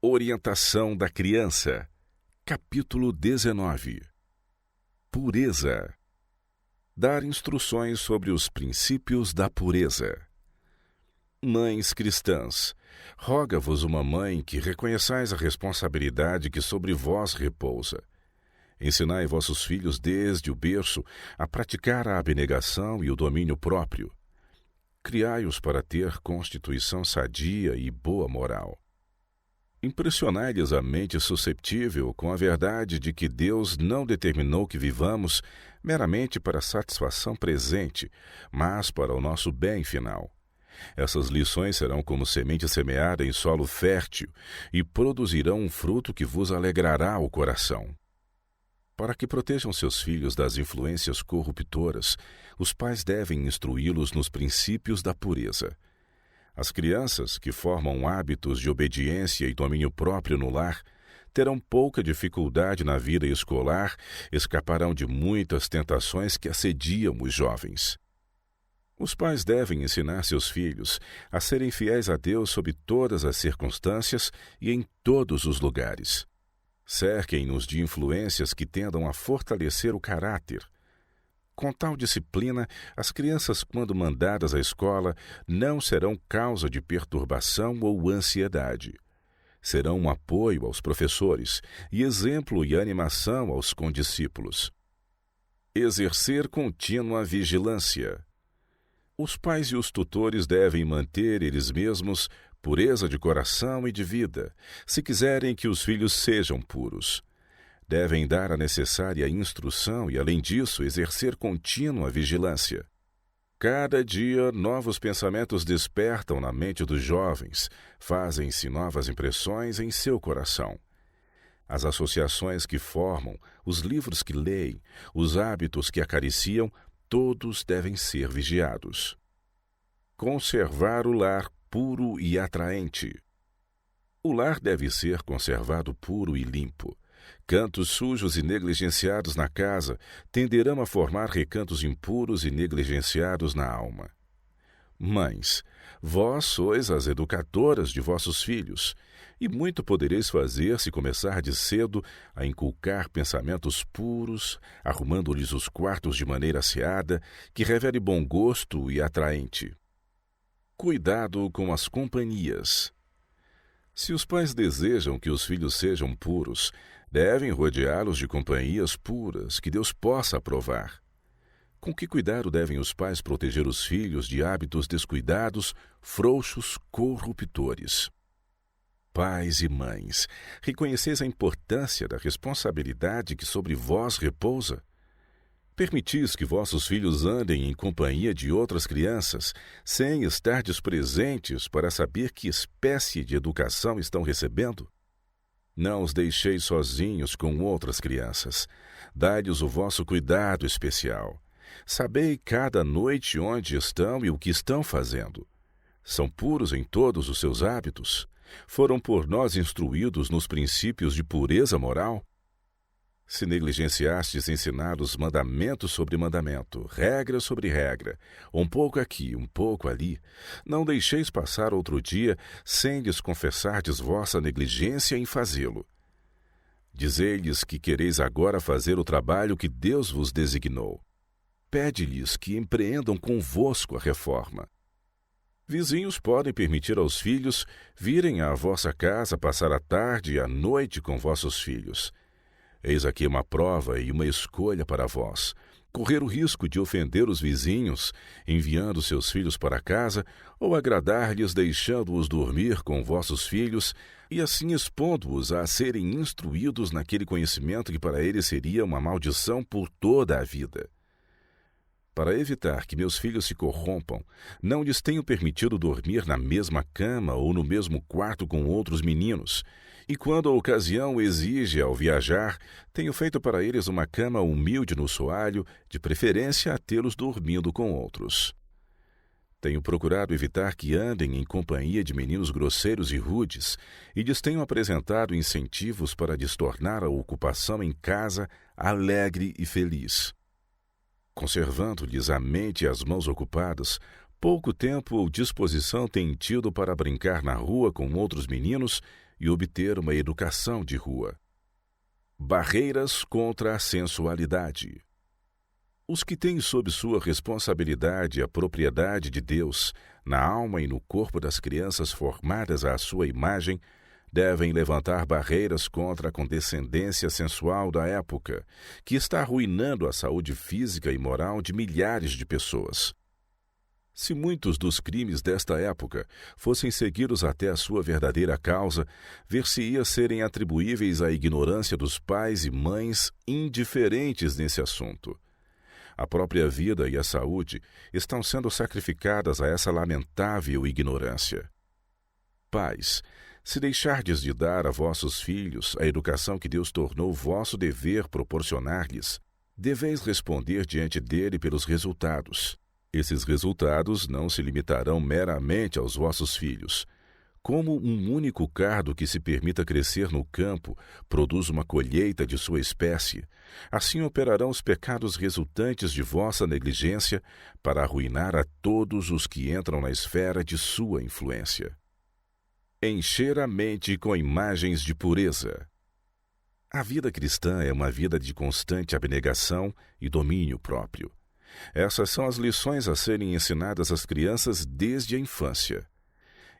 Orientação da criança. Capítulo 19. Pureza. Dar instruções sobre os princípios da pureza. Mães cristãs, roga-vos uma mãe que reconheçais a responsabilidade que sobre vós repousa. Ensinai vossos filhos desde o berço a praticar a abnegação e o domínio próprio. Criai-os para ter constituição sadia e boa moral. Impressionai-lhes a mente susceptível com a verdade de que Deus não determinou que vivamos meramente para a satisfação presente, mas para o nosso bem final. Essas lições serão como semente semeada em solo fértil e produzirão um fruto que vos alegrará o coração. Para que protejam seus filhos das influências corruptoras, os pais devem instruí-los nos princípios da pureza. As crianças, que formam hábitos de obediência e domínio próprio no lar, terão pouca dificuldade na vida escolar, escaparão de muitas tentações que assediam os jovens. Os pais devem ensinar seus filhos a serem fiéis a Deus sob todas as circunstâncias e em todos os lugares. Cerquem-nos de influências que tendam a fortalecer o caráter. Com tal disciplina, as crianças, quando mandadas à escola, não serão causa de perturbação ou ansiedade. Serão um apoio aos professores e exemplo e animação aos condiscípulos. Exercer contínua vigilância. Os pais e os tutores devem manter eles mesmos pureza de coração e de vida, se quiserem que os filhos sejam puros. Devem dar a necessária instrução e, além disso, exercer contínua vigilância. Cada dia, novos pensamentos despertam na mente dos jovens, fazem-se novas impressões em seu coração. As associações que formam, os livros que leem, os hábitos que acariciam, todos devem ser vigiados. Conservar o lar puro e atraente. O lar deve ser conservado puro e limpo. Cantos sujos e negligenciados na casa tenderão a formar recantos impuros e negligenciados na alma. Mães, vós sois as educadoras de vossos filhos, e muito podereis fazer se começardes cedo a inculcar pensamentos puros, arrumando-lhes os quartos de maneira asseada, que revele bom gosto e atraente. Cuidado com as companhias. Se os pais desejam que os filhos sejam puros, devem rodeá-los de companhias puras que Deus possa aprovar. Com que cuidado devem os pais proteger os filhos de hábitos descuidados, frouxos, corruptores? Pais e mães, reconheceis a importância da responsabilidade que sobre vós repousa? Permitis que vossos filhos andem em companhia de outras crianças, sem estardes presentes para saber que espécie de educação estão recebendo? Não os deixeis sozinhos com outras crianças. Dai-lhes o vosso cuidado especial. Sabei cada noite onde estão e o que estão fazendo. São puros em todos os seus hábitos? Foram por nós instruídos nos princípios de pureza moral? Se negligenciastes ensinar-los mandamento sobre mandamento, regra sobre regra, um pouco aqui, um pouco ali, não deixeis passar outro dia sem lhes confessardes vossa negligência em fazê-lo. Dizei-lhes que quereis agora fazer o trabalho que Deus vos designou. Pede-lhes que empreendam convosco a reforma. Vizinhos podem permitir aos filhos virem à vossa casa passar a tarde e a noite com vossos filhos. Eis aqui uma prova e uma escolha para vós. Correr o risco de ofender os vizinhos, enviando seus filhos para casa, ou agradar-lhes deixando-os dormir com vossos filhos, e assim expondo-os a serem instruídos naquele conhecimento que para eles seria uma maldição por toda a vida. Para evitar que meus filhos se corrompam, não lhes tenho permitido dormir na mesma cama ou no mesmo quarto com outros meninos, e quando a ocasião exige ao viajar, tenho feito para eles uma cama humilde no soalho, de preferência a tê-los dormindo com outros. Tenho procurado evitar que andem em companhia de meninos grosseiros e rudes, e lhes tenho apresentado incentivos para lhes tornar a ocupação em casa alegre e feliz. Conservando-lhes a mente e as mãos ocupadas, Pouco tempo ou disposição têm tido para brincar na rua com outros meninos e obter uma educação de rua. Barreiras contra a sensualidade. Os que têm sob sua responsabilidade a propriedade de Deus na alma e no corpo das crianças formadas à sua imagem devem levantar barreiras contra a condescendência sensual da época, que está arruinando a saúde física e moral de milhares de pessoas. Se muitos dos crimes desta época fossem seguidos até a sua verdadeira causa, ver-se-ia serem atribuíveis à ignorância dos pais e mães indiferentes nesse assunto. A própria vida e a saúde estão sendo sacrificadas a essa lamentável ignorância. Pais, se deixardes de dar a vossos filhos a educação que Deus tornou vosso dever proporcionar-lhes, deveis responder diante dele pelos resultados. Esses resultados não se limitarão meramente aos vossos filhos. Como um único cardo que se permita crescer no campo produz uma colheita de sua espécie, assim operarão os pecados resultantes de vossa negligência para arruinar a todos os que entram na esfera de sua influência. Encher a mente com imagens de pureza. A vida cristã é uma vida de constante abnegação e domínio próprio. Essas são as lições a serem ensinadas às crianças desde a infância.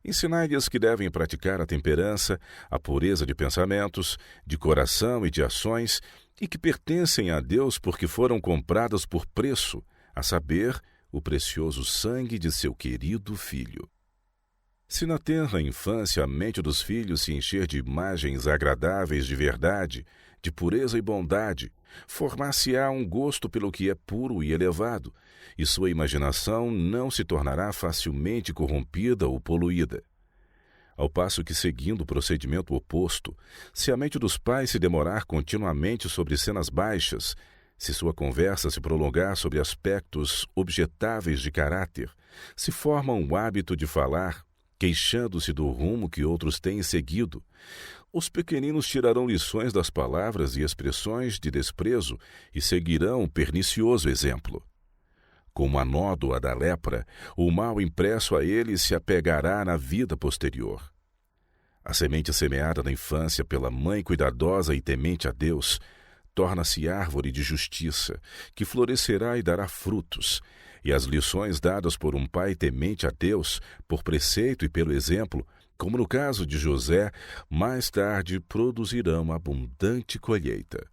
Ensinai-lhes que devem praticar a temperança, a pureza de pensamentos, de coração e de ações, e que pertencem a Deus porque foram compradas por preço, a saber, o precioso sangue de seu querido Filho. Se na tenra infância a mente dos filhos se encher de imagens agradáveis de verdade, de pureza e bondade, formar-se-á um gosto pelo que é puro e elevado, e sua imaginação não se tornará facilmente corrompida ou poluída. Ao passo que, seguindo o procedimento oposto, se a mente dos pais se demorar continuamente sobre cenas baixas, se sua conversa se prolongar sobre aspectos objetáveis de caráter, se forma um hábito de falar, queixando-se do rumo que outros têm seguido, os pequeninos tirarão lições das palavras e expressões de desprezo e seguirão o pernicioso exemplo. Como a nódoa da lepra, o mal impresso a eles se apegará na vida posterior. A semente semeada na infância pela mãe cuidadosa e temente a Deus torna-se árvore de justiça, que florescerá e dará frutos, e as lições dadas por um pai temente a Deus, por preceito e pelo exemplo, como no caso de José, mais tarde produzirão abundante colheita.